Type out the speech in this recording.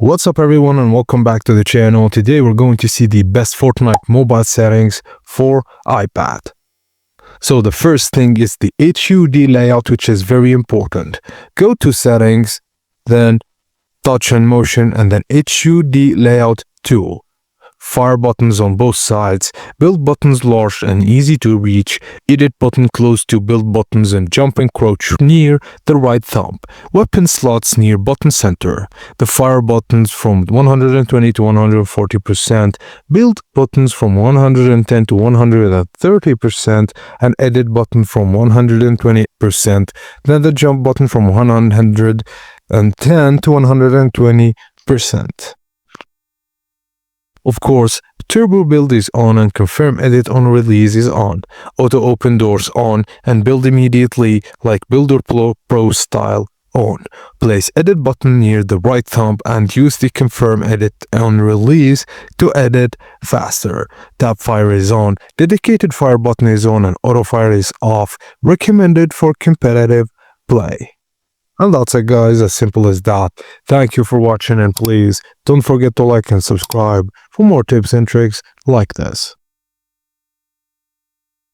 What's up everyone and welcome back to the channel. Today we're going to see the best Fortnite mobile settings for iPad. So the first thing is the HUD layout, which is very important. Go to settings, then touch and motion, and then HUD layout tool. Fire buttons on both sides, build buttons large and easy to reach, edit button close to build buttons, and jump and crouch near the right thumb. Weapon slots near button center. The fire buttons from 120 to 140%, build buttons from 110 to 130%, and edit button from 120%, then the jump button from 110 to 120%. Of course, turbo build is on and confirm edit on release is on. Auto open doors on and build immediately like Builder Pro style on. Place edit button near the right thumb and use the confirm edit on release to edit faster. Tap fire is on, dedicated fire button is on, and auto fire is off. Recommended for competitive play. And that's it guys, as simple as that. Thank you for watching and please don't forget to like and subscribe for more tips and tricks like this.